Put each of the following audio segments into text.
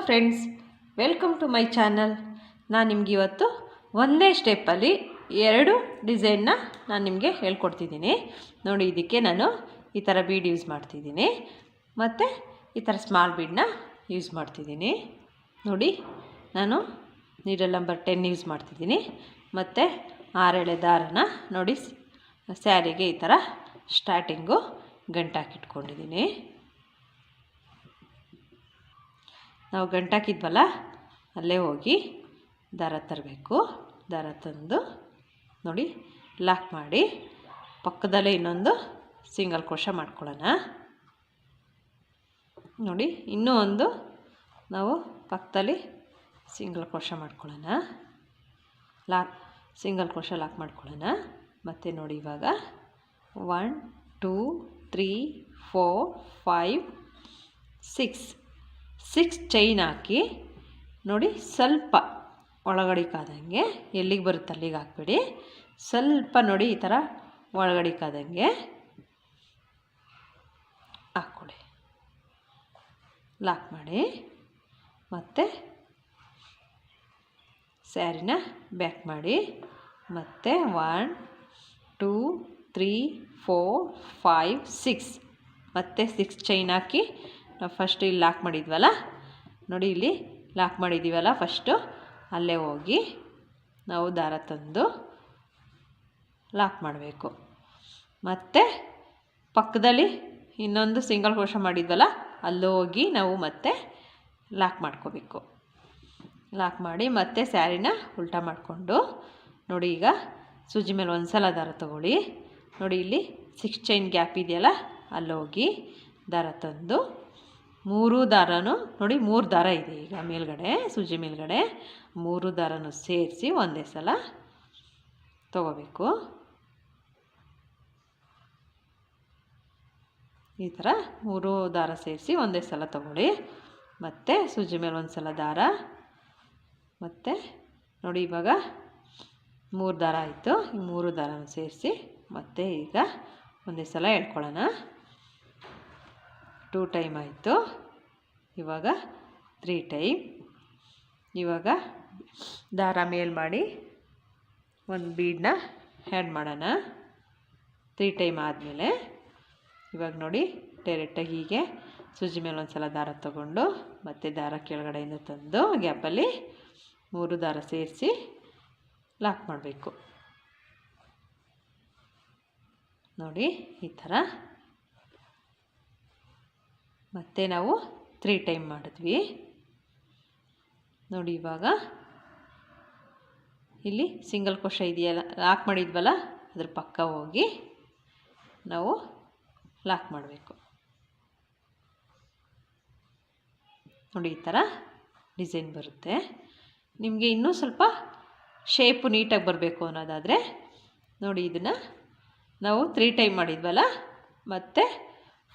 Friends, welcome to my channel. ನಾನು ನಿಮ್ಗೆ ಇವತ್ತು ಒಂದೇ ಸ್ಟೆಪ್ಪಲ್ಲಿ 2 ಡಿಸೈನ್ನ ನಾನು ನಿಮಗೆ ಹೇಳ್ಕೊಡ್ತಿದ್ದೀನಿ. ನೋಡಿ, ಇದಕ್ಕೆ ನಾನು ಈ ಥರ ಬೀಡ್ ಯೂಸ್ ಮಾಡ್ತಿದ್ದೀನಿ ಮತ್ತು ಈ ಥರ ಸ್ಮಾಲ್ ಬೀಡನ್ನ ಯೂಸ್ ಮಾಡ್ತಿದ್ದೀನಿ. ನೋಡಿ, ನಾನು ನೀಡಲ್ ನಂಬರ್ 10 ಯೂಸ್ ಮಾಡ್ತಿದ್ದೀನಿ ಮತ್ತು 6 ಎಳೆ ದಾರನ ನೋಡಿ ಸ್ಯಾರಿಗೆ ಈ ಥರ ಸ್ಟಾರ್ಟಿಂಗು ಗಂಟಾಕಿಟ್ಕೊಂಡಿದ್ದೀನಿ. ನಾವು ಗಂಟಾಕಿದ್ವಲ್ಲ ಅಲ್ಲೇ ಹೋಗಿ ದಾರ ತರಬೇಕು. ದಾರ ತಂದು ನೋಡಿ ಲಾಕ್ ಮಾಡಿ ಪಕ್ಕದಲ್ಲೇ ಇನ್ನೊಂದು ಸಿಂಗಲ್ ಕ್ರೋಷ ಮಾಡ್ಕೊಳ್ಳೋಣ. ನೋಡಿ, ಇನ್ನೂ ಒಂದು ನಾವು ಪಕ್ಕದಲ್ಲಿ ಸಿಂಗಲ್ ಕ್ರೋಷ ಮಾಡ್ಕೊಳ್ಳೋಣ. ಸಿಂಗಲ್ ಕ್ರೋಷ ಲಾಕ್ ಮಾಡ್ಕೊಳ್ಳೋಣ. ಮತ್ತು ನೋಡಿ, ಇವಾಗ 1 2 3 4 5 6 ಚೈನ್ ಹಾಕಿ ನೋಡಿ, ಸ್ವಲ್ಪ ಒಳಗಡಿಕಾದಂಗೆ, ಎಲ್ಲಿಗೆ ಬರುತ್ತೆ ಅಲ್ಲಿಗೆ ಹಾಕ್ಬೇಡಿ, ಸ್ವಲ್ಪ ನೋಡಿ ಈ ಥರ ಒಳಗಡಿಕಾದಂಗೆ ಹಾಕ್ಕೊಡಿ. ಲಾಕ್ ಮಾಡಿ ಮತ್ತು ಸ್ಯಾರಿನ ಬ್ಯಾಕ್ ಮಾಡಿ ಮತ್ತು 1 2 3 4 5 6 ಮತ್ತು 6 ಚೈನ್ ಹಾಕಿ ನಾವು ಫಸ್ಟ್ ಇಲ್ಲಿ ಲಾಕ್ ಮಾಡಿದ್ವಲ್ಲ ನೋಡಿ, ಇಲ್ಲಿ ಲಾಕ್ ಮಾಡಿದ್ದೀವಲ್ಲ ಫಸ್ಟು, ಅಲ್ಲೇ ಹೋಗಿ ನಾವು ದಾರ ತಂದು ಲಾಕ್ ಮಾಡಬೇಕು. ಮತ್ತು ಪಕ್ಕದಲ್ಲಿ ಇನ್ನೊಂದು ಸಿಂಗಲ್ ಕ್ರೋಷ ಮಾಡಿದ್ವಲ್ಲ ಅಲ್ಲಿ ಹೋಗಿ ನಾವು ಮತ್ತೆ ಲಾಕ್ ಮಾಡ್ಕೋಬೇಕು. ಲಾಕ್ ಮಾಡಿ ಮತ್ತೆ ಸ್ಯಾರಿನ ಉಲ್ಟಾ ಮಾಡಿಕೊಂಡು ನೋಡಿ, ಈಗ ಸೂಜಿ ಮೇಲೆ ಒಂದು ಸಲ ದಾರ ತಗೊಳ್ಳಿ. ನೋಡಿ, ಇಲ್ಲಿ 6 ಚೈನ್ ಗ್ಯಾಪ್ ಇದೆಯಲ್ಲ ಅಲ್ಲಿ ಹೋಗಿ ದಾರ ತಂದು 3 ದಾರನೂ ನೋಡಿ, 3 ದಾರ ಇದೆ ಈಗ ಮೇಲ್ಗಡೆ, ಸೂಜಿ ಮೇಲ್ಗಡೆ 3 ದಾರನೂ ಸೇರಿಸಿ ಒಂದೇ ಸಲ ತಗೋಬೇಕು. ಈ ಥರ 3 ದಾರ ಸೇರಿಸಿ ಒಂದೇ ಸಲ ತಗೊಳ್ಳಿ. ಮತ್ತು ಸೂಜಿ ಮೇಲೆ ಒಂದು ಸಲ ದಾರ, ಮತ್ತು ನೋಡಿ ಇವಾಗ 3 ದಾರ ಆಯಿತು. ಈ 3 ದಾರನೂ ಸೇರಿಸಿ ಮತ್ತೆ ಈಗ ಒಂದೇ ಸಲ ಎಳ್ಕೊಳ್ಳೋಣ. 2 ಟೈಮ್ ಆಯಿತು. ಇವಾಗ 3 ಟೈಮ್. ಇವಾಗ ದಾರ ಮೇಲ್ ಮಾಡಿ ಒಂದು ಬೀಡನ್ನ ಆ್ಯಡ್ ಮಾಡೋಣ. 3 ಟೈಮ್ ಆದಮೇಲೆ ಇವಾಗ ನೋಡಿ, ಡೈರೆಕ್ಟಾಗಿ ಹೀಗೆ ಸೂಜಿ ಮೇಲೆ ಒಂದು ಸಲ ದಾರ ತಗೊಂಡು ಮತ್ತು ದಾರ ಕೆಳಗಡೆಯಿಂದ ತಂದು ಗ್ಯಾಪಲ್ಲಿ 3 ದಾರ ಸೇರಿಸಿ ಲಾಕ್ ಮಾಡಬೇಕು. ನೋಡಿ ಈ ಥರ. ಮತ್ತು ನಾವು 3 ಟೈಮ್ ಮಾಡಿದ್ವಿ. ನೋಡಿ, ಇವಾಗ ಇಲ್ಲಿ ಸಿಂಗಲ್ ಕ್ರೋಷ ಇದೆಯಲ್ಲ ಲಾಕ್ ಮಾಡಿದ್ವಲ್ಲ ಅದ್ರ ಪಕ್ಕ ಹೋಗಿ ನಾವು ಲಾಕ್ ಮಾಡಬೇಕು. ನೋಡಿ, ಈ ಥರ ಡಿಸೈನ್ ಬರುತ್ತೆ. ನಿಮಗೆ ಇನ್ನೂ ಸ್ವಲ್ಪ ಶೇಪು ನೀಟಾಗಿ ಬರಬೇಕು ಅನ್ನೋದಾದರೆ ನೋಡಿ, ಇದನ್ನು ನಾವು 3 ಟೈಮ್ ಮಾಡಿದ್ವಲ್ಲ ಮತ್ತು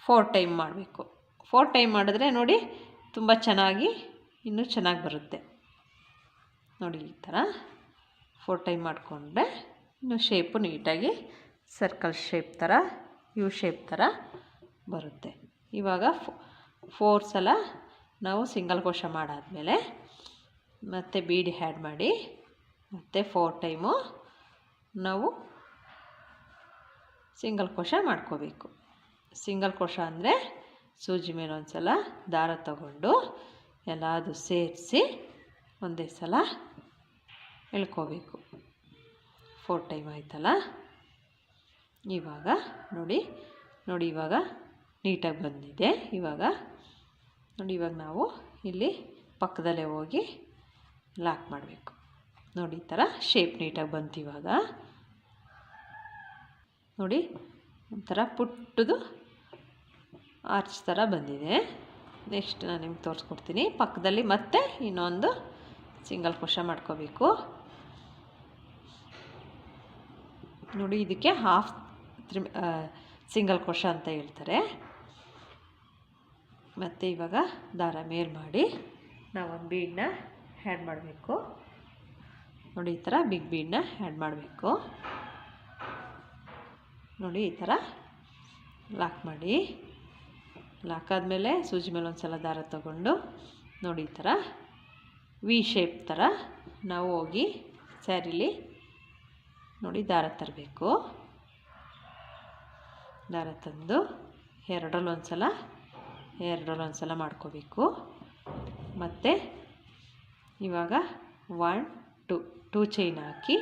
4 ಟೈಮ್ ಮಾಡಬೇಕು. 4 ಟೈಮ್ ಮಾಡಿದ್ರೆ ನೋಡಿ ತುಂಬ ಚೆನ್ನಾಗಿ ಇನ್ನೂ ಚೆನ್ನಾಗಿ ಬರುತ್ತೆ. ನೋಡಿ, ಈ ಥರ 4 ಟೈಮ್ ಮಾಡಿಕೊಂಡ್ರೆ ಇನ್ನೂ ಶೇಪು ನೀಟಾಗಿ ಸರ್ಕಲ್ ಶೇಪ್ ಥರ, ಯು ಶೇಪ್ ಥರ ಬರುತ್ತೆ. ಇವಾಗ 4 ಸಲ ನಾವು ಸಿಂಗಲ್ ಕ್ರೋಷ ಮಾಡಾದಮೇಲೆ ಮತ್ತೆ ಬೀಡಿ ಆ್ಯಡ್ ಮಾಡಿ ಮತ್ತು 4 ಟೈಮು ನಾವು ಸಿಂಗಲ್ ಕ್ರೋಷ ಮಾಡ್ಕೋಬೇಕು. ಸಿಂಗಲ್ ಕ್ರೋಷ ಅಂದರೆ ಸೂಜಿ ಮೇಲೆ ಒಂದು ಸಲ ದಾರ ತಗೊಂಡು ಎಲ್ಲದು ಸೇರಿಸಿ ಒಂದೇ ಸಲ ಎಳ್ಕೋಬೇಕು. 4 ಟೈಮ್ ಆಯ್ತಲ್ಲ. ಇವಾಗ ನೋಡಿ, ಇವಾಗ ನೀಟಾಗಿ ಬಂದಿದೆ. ಇವಾಗ ನೋಡಿ, ಇವಾಗ ನಾವು ಇಲ್ಲಿ ಪಕ್ಕದಲ್ಲೇ ಹೋಗಿ ಲಾಕ್ ಮಾಡಬೇಕು. ನೋಡಿ, ಈ ಥರ ಶೇಪ್ ನೀಟಾಗಿ ಬಂತು. ಇವಾಗ ನೋಡಿ, ಒಂಥರ ಪುಟ್ಟದು ಆರ್ಚ್ ಥರ ಬಂದಿದೆ. ನೆಕ್ಸ್ಟ್ ನಾನು ನಿಮ್ಗೆ ತೋರಿಸ್ಕೊಡ್ತೀನಿ. ಪಕ್ಕದಲ್ಲಿ ಮತ್ತೆ ಇನ್ನೊಂದು ಸಿಂಗಲ್ ಕ್ರೋಷ ಮಾಡ್ಕೋಬೇಕು. ನೋಡಿ, ಇದಕ್ಕೆ ಹಾಫ್ ಸಿಂಗಲ್ ಕ್ರೋಷ ಅಂತ ಹೇಳ್ತಾರೆ. ಮತ್ತು ಇವಾಗ ದಾರ ಮೇಲ್ ಮಾಡಿ ನಾವೊಂದು ಬೀಡನ್ನ ಆ್ಯಡ್ ಮಾಡಬೇಕು. ನೋಡಿ, ಈ ಥರ ಬಿಗ್ ಬೀಡನ್ನ ಆ್ಯಡ್ ಮಾಡಬೇಕು. ನೋಡಿ, ಈ ಥರ ಲಾಕ್ ಮಾಡಿ. ಲಾಕ್ ಆದಮೇಲೆ ಸೂಜಿ ಮೇಲೆ ಒಂದು ಸಲ ದಾರ ತಗೊಂಡು ನೋಡಿ ಈ ಥರ ವಿ ಶೇಪ್ ಥರ ನಾವು ಹೋಗಿ ಸ್ಯಾರಿಲಿ ನೋಡಿ ದಾರ ತರಬೇಕು. ದಾರ ತಂದು ಎರಡರಲ್ಲೊಂದು ಸಲ ಮಾಡ್ಕೋಬೇಕು. ಮತ್ತು ಇವಾಗ 1 2 ಚೈನ್ ಹಾಕಿ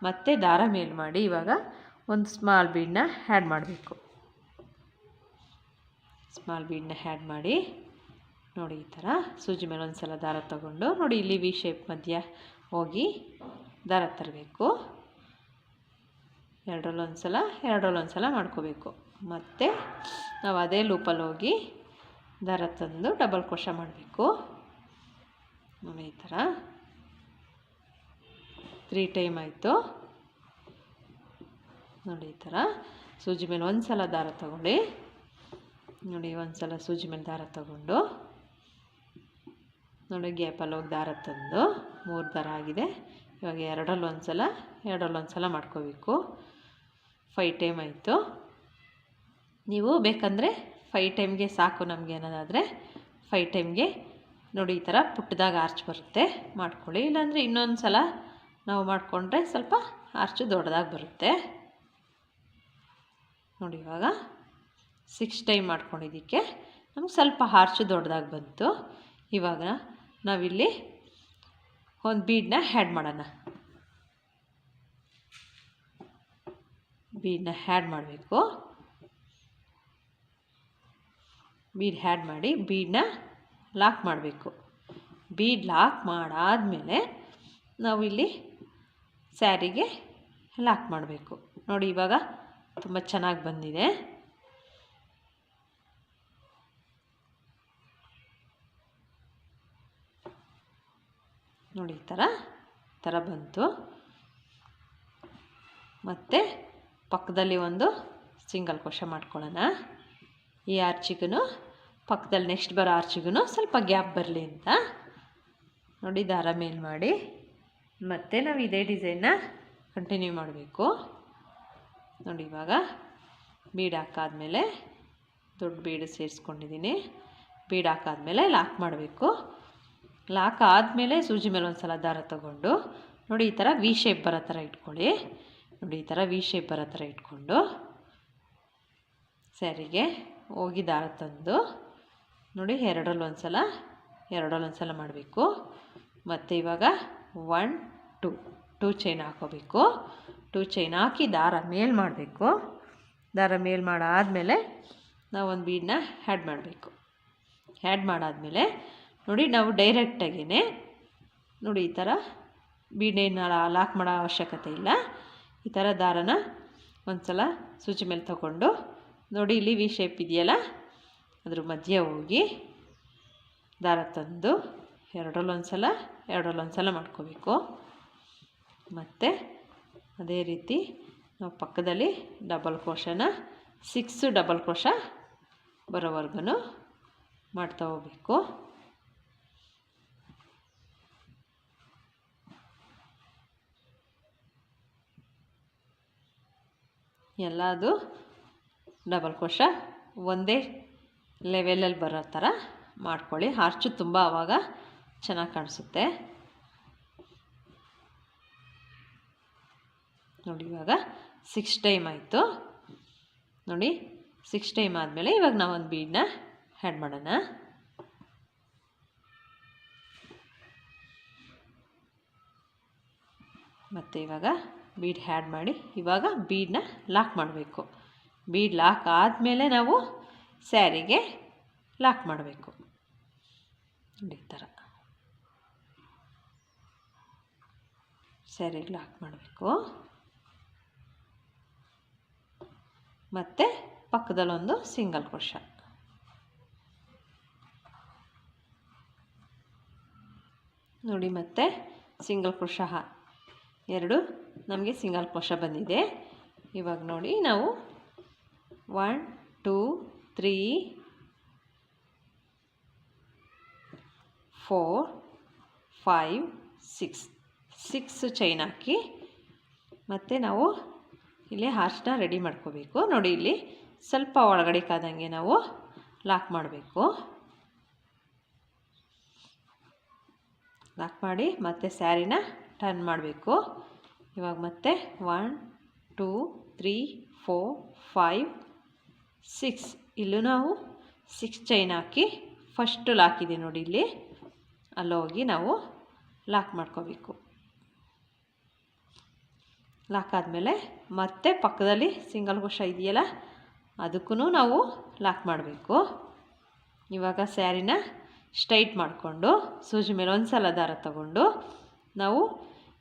ಮತ್ತೆ ದಾರ ಮೇಲೆ ಮಾಡಿ ಇವಾಗ ಒಂದು ಸ್ಮಾಲ್ ಬೀಡನ್ನ ಆ್ಯಡ್ ಮಾಡಬೇಕು. ಸ್ಮಾಲ್ ಬೀಡನ್ನ ಆ್ಯಡ್ ಮಾಡಿ ನೋಡಿ ಈ ಥರ ಸೂಜಿ ಮೇಲೆ ಒಂದು ಸಲ ದಾರ ತಗೊಂಡು ನೋಡಿ ಇಲ್ಲಿ ವಿ ಶೇಪ್ ಮಧ್ಯ ಹೋಗಿ ದಾರ ತರಬೇಕು. ಎರಡರಲ್ಲೊಂದು ಸಲ ಮಾಡ್ಕೋಬೇಕು. ಮತ್ತು ನಾವು ಅದೇ ಲೂಪಲ್ಲಿ ಹೋಗಿ ದಾರ ತಂದು ಡಬಲ್ ಕ್ರೋಶೆ ಮಾಡಬೇಕು. ನೋಡಿ ಈ ಥರ 3 ಟೈಮ್ ಆಯಿತು. ನೋಡಿ ಈ ಥರ ಸೂಜಿ ಮೇಲೆ ಒಂದು ಸಲ ದಾರ ತಗೊಳ್ಳಿ. ನೋಡಿ ಒಂದು ಸಲ ಸೂಜಿ ಮೇಲೆ ದಾರ ತಗೊಂಡು ನೋಡಿ ಗ್ಯಾಪಲ್ಲಿ ಹೋಗಿ ದಾರ ತಂದು 3 ದಾರ ಆಗಿದೆ. ಇವಾಗ ಎರಡರಲ್ಲೊಂದು ಸಲ ಮಾಡ್ಕೋಬೇಕು. 5 ಟೈಮ್ ಆಯಿತು. ನೀವು ಬೇಕಂದರೆ 5 ಟೈಮ್ಗೆ ಸಾಕು ನಮಗೆ ಅನ್ನೋದಾದರೆ 5 ಟೈಮ್ಗೆ ನೋಡಿ ಈ ಥರ ಪುಟ್ಟದಾಗ ಆರ್ಚ್ ಬರುತ್ತೆ ಮಾಡ್ಕೊಳ್ಳಿ. ಇಲ್ಲಾಂದರೆ ಇನ್ನೊಂದು ಸಲ ನಾವು ಮಾಡಿಕೊಂಡ್ರೆ ಸ್ವಲ್ಪ ಆರ್ಚು ದೊಡ್ಡದಾಗಿ ಬರುತ್ತೆ. ನೋಡಿ ಇವಾಗ 6 ಟೈಮ್ ಮಾಡ್ಕೊಂಡಿದ್ದಕ್ಕೆ ನಮ್ಗೆ ಸ್ವಲ್ಪ ಆರ್ಚು ದೊಡ್ಡದಾಗಿ ಬಂತು. ಇವಾಗ ನಾವಿಲ್ಲಿ ಒಂದು ಬೀಡನ್ನ ಆ್ಯಡ್ ಮಾಡೋಣ. ಬೀಡನ್ನ ಆ್ಯಡ್ ಮಾಡಬೇಕು. ಬೀಡ್ ಆ್ಯಡ್ ಮಾಡಿ ಬೀಡನ್ನ ಲಾಕ್ ಮಾಡಬೇಕು. ಬೀಡ್ ಲಾಕ್ ಮಾಡಾದಮೇಲೆ ನಾವು ಇಲ್ಲಿ ಸ್ಯಾರಿಗೆ ಲಾಕ್ ಮಾಡಬೇಕು. ನೋಡಿ ಇವಾಗ ತುಂಬ ಚೆನ್ನಾಗಿ ಬಂದಿದೆ. ನೋಡಿ ಈ ಥರ ಬಂತು. ಮತ್ತು ಪಕ್ಕದಲ್ಲಿ ಒಂದು ಸಿಂಗಲ್ ಕ್ರೋಶೆ ಮಾಡ್ಕೊಳ್ಳೋಣ. ಈ ಆರ್ಚಿಗೂ ಪಕ್ಕದಲ್ಲಿ ನೆಕ್ಸ್ಟ್ ಬರೋ ಆರ್ಚಿಗೂ ಸ್ವಲ್ಪ ಗ್ಯಾಪ್ ಬರಲಿ ಅಂತ ನೋಡಿ ದಾರ ಮೇಲೆ ಮಾಡಿ ಮತ್ತು ನಾವು ಇದೇ ಡಿಸೈನ್ನ ಕಂಟಿನ್ಯೂ ಮಾಡಬೇಕು. ನೋಡಿ ಇವಾಗ ಬೀಡ್ ಹಾಕಾದ್ಮೇಲೆ ದೊಡ್ಡ ಬೀಡು ಸೇರಿಸ್ಕೊಂಡಿದ್ದೀನಿ. ಬೀಡ್ ಹಾಕಾದ್ಮೇಲೆ ಲಾಕ್ ಮಾಡಬೇಕು. ಲಾಕ್ ಆದಮೇಲೆ ಸೂಜಿ ಮೇಲೆ ಒಂದು ಸಲ ದಾರ ತಗೊಂಡು ನೋಡಿ ಈ ಥರ ವಿ ಶೇಪ್ ಬರೋ ಥರ ಇಟ್ಕೊಳ್ಳಿ. ನೋಡಿ ಈ ಥರ ವಿ ಶೇಪ್ ಬರೋ ಥರ ಇಟ್ಕೊಂಡು ಸ್ಯಾರಿಗೆ ಹೋಗಿ ದಾರ ತಂದು ನೋಡಿ ಎರಡರಲ್ಲೊಂದು ಸಲ ಮಾಡಬೇಕು. ಮತ್ತು ಇವಾಗ 1 2 ಚೈನ್ ಹಾಕೋಬೇಕು. 2 ಚೈನ್ ಹಾಕಿ ದಾರ ಮೇಲೆ ಮಾಡಬೇಕು. ದಾರ ಮೇಲೆ ಮಾಡಾದಮೇಲೆ ನಾವು ಒಂದು ಬೀಡನ್ನ ಆ್ಯಡ್ ಮಾಡಬೇಕು. ಆ್ಯಡ್ ಮಾಡಾದಮೇಲೆ ನೋಡಿ ನಾವು ಡೈರೆಕ್ಟಾಗೇ ನೋಡಿ ಈ ಥರ ಬೀಡನ್ನ ಲಾಕ್ ಮಾಡೋ ಅವಶ್ಯಕತೆ ಇಲ್ಲ. ಈ ಥರ ದಾರನ ಒಂದು ಸಲ ಸೂಜಿ ಮೇಲೆ ತಗೊಂಡು ನೋಡಿ ಇಲ್ಲಿ ವಿ ಶೇಪ್ ಇದೆಯಲ್ಲ ಅದ್ರ ಮಧ್ಯೆ ಹೋಗಿ ದಾರ ತಂದು ಎರಡರಲ್ಲೊಂದು ಸಲ ಮಾಡ್ಕೋಬೇಕು. ಮತ್ತು ಅದೇ ರೀತಿ ನಾವು ಪಕ್ಕದಲ್ಲಿ ಡಬಲ್ ಕ್ರೋಶನ 6 ಡಬಲ್ ಕ್ರೋಶ ಬರೋವರೆಗೂ ಮಾಡ್ತಾ ಹೋಗಬೇಕು. ಎಲ್ಲದು ಡಬಲ್ ಕ್ರೋಶ ಒಂದೇ ಲೆವೆಲಲ್ಲಿ ಬರೋ ಥರ ಮಾಡ್ಕೊಳ್ಳಿ. ಆರ್ಚು ತುಂಬ ಆವಾಗ ಚೆನ್ನಾಗಿ ಕಾಣಿಸುತ್ತೆ. ನೋಡಿ ಇವಾಗ 6 ಟೈಮ್ ಆಯಿತು. ನೋಡಿ 6 ಟೈಮ್ ಆದಮೇಲೆ ಇವಾಗ ನಾವೊಂದು ಬೀಡನ್ನ ಆ್ಯಡ್ ಮಾಡೋಣ. ಮತ್ತು ಇವಾಗ ಬೀಡ್ ಆ್ಯಡ್ ಮಾಡಿ ಇವಾಗ ಬೀಡನ್ನ ಲಾಕ್ ಮಾಡಬೇಕು. ಬೀಡ್ ಲಾಕ್ ಆದಮೇಲೆ ನಾವು ಸ್ಯಾರಿಗೆ ಲಾಕ್ ಮಾಡಬೇಕು. ಈ ಥರ ಸ್ಯಾರಿಗೆ ಲಾಕ್ ಮಾಡಬೇಕು. ಮತ್ತು ಪಕ್ಕದಲ್ಲೊಂದು ಸಿಂಗಲ್ ಕ್ರೋಶ. ನೋಡಿ ಮತ್ತೆ ಸಿಂಗಲ್ ಕ್ರೋಶ 2 ನಮಗೆ ಸಿಂಗಲ್ ಕ್ರೋಶ ಬಂದಿದೆ. ಇವಾಗ ನೋಡಿ ನಾವು 1 2 3 4 5 6 ಚೈನ್ ಹಾಕಿ ಮತ್ತು ನಾವು ಇಲ್ಲಿ ಹಾರ್ಚನ್ನ ರೆಡಿ ಮಾಡ್ಕೋಬೇಕು. ನೋಡಿ ಇಲ್ಲಿ ಸ್ವಲ್ಪ ಒಳಗಡೆ ಕಾದಂಗೆ ನಾವು ಲಾಕ್ ಮಾಡಬೇಕು. ಲಾಕ್ ಮಾಡಿ ಮತ್ತೆ ಸ್ಯಾರಿನ ಟರ್ನ್ ಮಾಡಬೇಕು. ಇವಾಗ ಮತ್ತೆ 1 2 3 4 5 6 ಇಲ್ಲೂ ನಾವು 6 ಚೈನ್ ಹಾಕಿ ಫಸ್ಟು ಲಾಕ್ ಇದೆ ನೋಡಿ, ಇಲ್ಲಿ ಅಲ್ಲೋಗಿ ನಾವು ಲಾಕ್ ಮಾಡ್ಕೋಬೇಕು. ಲಾಕ್ ಆದಮೇಲೆ ಮತ್ತೆ ಪಕ್ಕದಲ್ಲಿ ಸಿಂಗಲ್ ಕ್ರೋಶಾ ಇದೆಯಲ್ಲ ಅದಕ್ಕೂ ನಾವು ಲಾಕ್ ಮಾಡಬೇಕು. ಇವಾಗ ಸ್ಯಾರಿನ ಸ್ಟ್ರೈಟ್ ಮಾಡಿಕೊಂಡು ಸೂಜಿ ಮೇಲೆ ಒಂದು ಸಲ ದಾರ ತಗೊಂಡು ನಾವು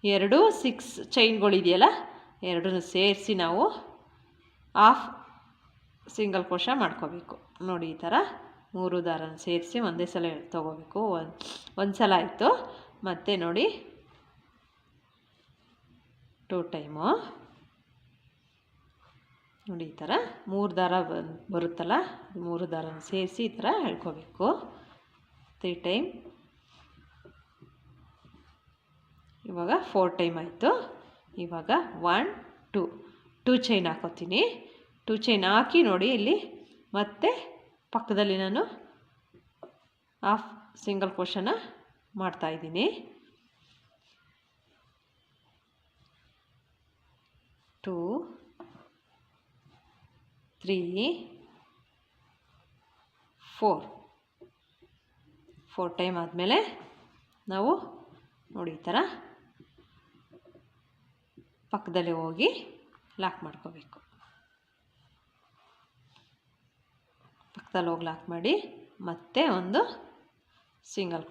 2 6 ಚೈನ್ಗಳಿದೆಯಲ್ಲ ಎರಡನ್ನೂ ಸೇರಿಸಿ ನಾವು ಹಾಫ್ ಸಿಂಗಲ್ ಕ್ರೋಶಾ ಮಾಡ್ಕೋಬೇಕು. ನೋಡಿ ಈ ಥರ 3 ದಾರನ ಸೇರಿಸಿ ಒಂದೇ ಸಲ ತೊಗೋಬೇಕು. ಒಂದು ಸಲ ಆಯಿತು. ಮತ್ತು ನೋಡಿ 2 ಟೈಮು ನೋಡಿ ಈ ಥರ 3 ದಾರ ಬರುತ್ತಲ್ಲ 3 ದಾರನ ಸೇರಿಸಿ ಈ ಥರ ಎಳ್ಕೋಬೇಕು. 3 ಟೈಮ್. ಇವಾಗ 4 ಟೈಮ್ ಆಯಿತು. ಇವಾಗ 1 2 ಚೈನ್ ಹಾಕೋತೀನಿ. 2 ಚೈನ್ ಹಾಕಿ ನೋಡಿ ಇಲ್ಲಿ ಮತ್ತೆ ಪಕ್ಕದಲ್ಲಿ ನಾನು ಹಾಫ್ ಸಿಂಗಲ್ ಕ್ರೋಶಾನ ಮಾಡ್ತಾಯಿದ್ದೀನಿ. 2 3 4 ಟೈಮ್ ಆದಮೇಲೆ ನಾವು ನೋಡಿ ಈ ಥರ ಪಕ್ಕದಲ್ಲಿ ಹೋಗಿ ಲಾಕ್ ಮಾಡ್ಕೋಬೇಕು. ಪಕ್ಕದಲ್ಲಿ ಹೋಗಿ ಲಾಕ್ ಮಾಡಿ ಮತ್ತೆ ಒಂದು ಸಿಂಗಲ್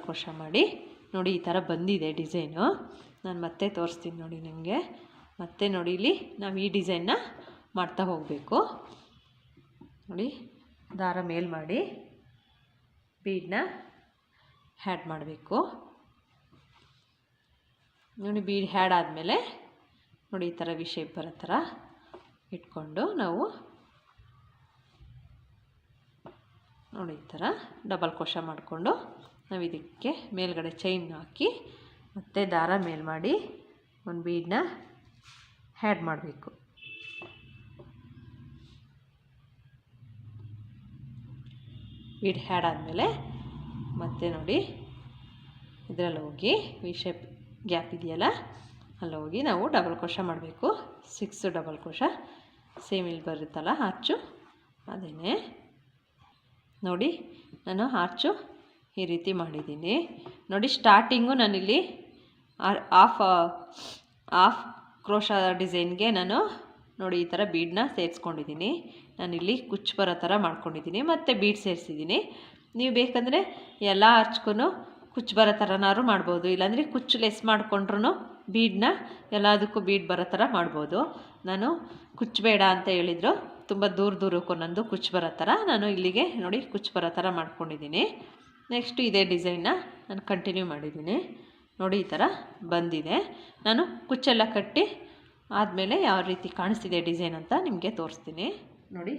ಕ್ರೋಶಾ ಮಾಡಿ ನೋಡಿ ಈ ಥರ ಬಂದಿದೆ ಡಿಸೈನು. ನಾನು ಮತ್ತೆ ತೋರಿಸ್ತೀನಿ ನೋಡಿ ನಿಮಗೆ. ಮತ್ತೆ ನೋಡಿ ಇಲ್ಲಿ ನಾವು ಈ ಡಿಸೈನ್ನ ಮಾಡ್ತಾ ಹೋಗಬೇಕು. ನೋಡಿ ದಾರ ಮೇಲ್ ಮಾಡಿ ಬೀಡನ್ನ ಹ್ಯಾಡ್ ಮಾಡಬೇಕು. ನೋಡಿ ಬೀಡ್ ಹ್ಯಾಡ್ ಆದಮೇಲೆ ನೋಡಿ ಈ ಥರ ವಿ ಶೇಪ್ ಬರೋ ಥರ ಇಟ್ಕೊಂಡು ನಾವು ನೋಡಿ ಈ ಥರ ಡಬಲ್ ಕ್ರೋಶಾ ಮಾಡಿಕೊಂಡು ನಾವು ಇದಕ್ಕೆ ಮೇಲ್ಗಡೆ ಚೈನ್ ಹಾಕಿ ಮತ್ತು ದಾರ ಮೇಲ್ ಮಾಡಿ ಒಂದು ಬೀಡನ್ನ ಹ್ಯಾಡ್ ಮಾಡಬೇಕು. ಬೀಡ್ ಹ್ಯಾಡ್ ಆದಮೇಲೆ ಮತ್ತೆ ನೋಡಿ ಇದರಲ್ಲಿ ಹೋಗಿ ವಿ ಶೇಪ್ ಗ್ಯಾಪ್ ಇದೆಯಲ್ಲ ಅಲ್ಲಿ ಹೋಗಿ ನಾವು ಡಬಲ್ ಕ್ರೋಶಾ ಮಾಡಬೇಕು. 6 ಡಬಲ್ ಕ್ರೋಶಾ ಸೇಮ್ ಇಲ್ಲಿ ಬರುತ್ತಲ್ಲ ಆರ್ಚು ಅದೇನೆ ನೋಡಿ ನಾನು ಆರ್ಚು ಈ ರೀತಿ ಮಾಡಿದ್ದೀನಿ. ನೋಡಿ ಸ್ಟಾರ್ಟಿಂಗು ನಾನಿಲ್ಲಿ ಹಾಫ್ ಕ್ರೋಶಾ ಡಿಸೈನ್ಗೆ ನಾನು ನೋಡಿ ಈ ಥರ ಬೀಡನ್ನ ಸೇರಿಸ್ಕೊಂಡಿದ್ದೀನಿ. ನಾನಿಲ್ಲಿ ಕುಚ್ಚು ಬರೋ ಥರ ಮಾಡ್ಕೊಂಡಿದ್ದೀನಿ ಮತ್ತು ಬೀಡ್ ಸೇರಿಸಿದ್ದೀನಿ. ನೀವು ಬೇಕಂದರೆ ಎಲ್ಲ ಆರ್ಚ್ಗೂ ಕುಚ್ಚು ಬರೋ ಥರನಾದ್ರು ಮಾಡ್ಬೋದು, ಇಲ್ಲಾಂದರೆ ಕುಚ್ಚು ಲೆಸ್ ಮಾಡಿಕೊಂಡ್ರೂ ಬೀಡನ್ನ ಎಲ್ಲದಕ್ಕೂ ಬೀಡ್ ಬರೋ ಥರ ಮಾಡ್ಬೋದು. ನಾನು ಕುಚ್ಚು ಬೇಡ ಅಂತ ಹೇಳಿದರು, ತುಂಬ ದೂರಕ್ಕೂ ನಂದು ಕುಚ್ಚು ಬರೋ ಥರ ನಾನು ಇಲ್ಲಿಗೆ ನೋಡಿ ಕುಚ್ಚು ಬರೋ ಥರ ಮಾಡ್ಕೊಂಡಿದ್ದೀನಿ. ನೆಕ್ಸ್ಟು ಇದೇ ಡಿಸೈನ್ನ ನಾನು ಕಂಟಿನ್ಯೂ ಮಾಡಿದ್ದೀನಿ. ನೋಡಿ ಈ ಥರ ಬಂದಿದೆ. ನಾನು ಕುಚ್ಚೆಲ್ಲ ಕಟ್ಟಿ ಆದಮೇಲೆ ಯಾವ ರೀತಿ ಕಾಣಿಸ್ತಿದೆ ಡಿಸೈನ್ ಅಂತ ನಿಮಗೆ ತೋರಿಸ್ತೀನಿ. ನೋಡಿ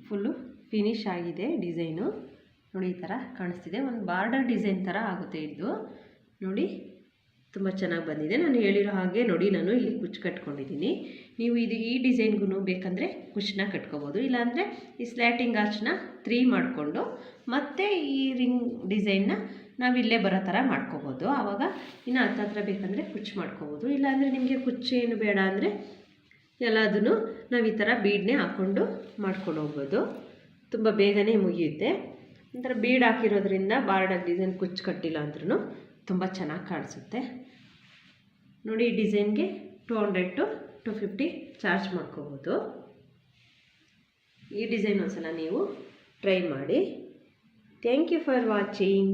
ಫುಲ್ಲು ಫಿನಿಶ್ ಆಗಿದೆ ಡಿಸೈನು. ನೋಡಿ ಈ ಥರ ಕಾಣಿಸ್ತಿದೆ. ಒಂದು ಬಾರ್ಡರ್ ಡಿಸೈನ್ ಥರ ಆಗುತ್ತೆ ಇದು. ನೋಡಿ ತುಂಬ ಚೆನ್ನಾಗಿ ಬಂದಿದೆ. ನಾನು ಹೇಳಿರೋ ಹಾಗೆ ನೋಡಿ ನಾನು ಇಲ್ಲಿ ಕುಚ್ಚು ಕಟ್ಕೊಂಡಿದ್ದೀನಿ. ನೀವು ಈ ಡಿಸೈನ್ಗೂ ಬೇಕಂದರೆ ಕುಚ್ಚನ್ನ ಕಟ್ಕೋಬೋದು, ಇಲ್ಲಾಂದರೆ ಈ ಸ್ಲ್ಯಾಟಿಂಗ್ ಆರ್ಚ್ನ 3 ಮಾಡಿಕೊಂಡು ಮತ್ತು ಈ ರಿಂಗ್ ಡಿಸೈನ್ನ ನಾವಿಲ್ಲೇ ಬರೋ ಥರ ಮಾಡ್ಕೋಬೋದು. ಆವಾಗ ಇನ್ನು ಹತ್ರ ಬೇಕಂದರೆ ಕುಚ್ಚು ಮಾಡ್ಕೋಬೋದು. ಇಲ್ಲಾಂದರೆ ನಿಮಗೆ ಕುಚ್ಚು ಏನು ಬೇಡ ಅಂದರೆ ಎಲ್ಲದನ್ನು ನಾವು ಈ ಥರ ಬೀಡನ್ನೇ ಹಾಕ್ಕೊಂಡು ಮಾಡ್ಕೊಂಡು ಹೋಗ್ಬೋದು. ತುಂಬ ಬೇಗನೆ ಮುಗಿಯುತ್ತೆ. ಒಂಥರ ಬೀಡ್ ಹಾಕಿರೋದ್ರಿಂದ ಬಾರ್ಡರ್ ಡಿಸೈನ್ ಕುಚ್ಚು ಕಟ್ಟಿಲ್ಲ ಅಂದ್ರೂ ತುಂಬ ಚೆನ್ನಾಗಿ ಕಾಣಿಸುತ್ತೆ. ನೋಡಿ ಈ ಡಿಸೈನ್ಗೆ 200 to 250 ಚಾರ್ಜ್ ಮಾಡ್ಕೋಬೋದು. ಈ ಡಿಸೈನ್ ಒಂದ್ಸಲ ನೀವು ಟ್ರೈ ಮಾಡಿ. Thank you for watching.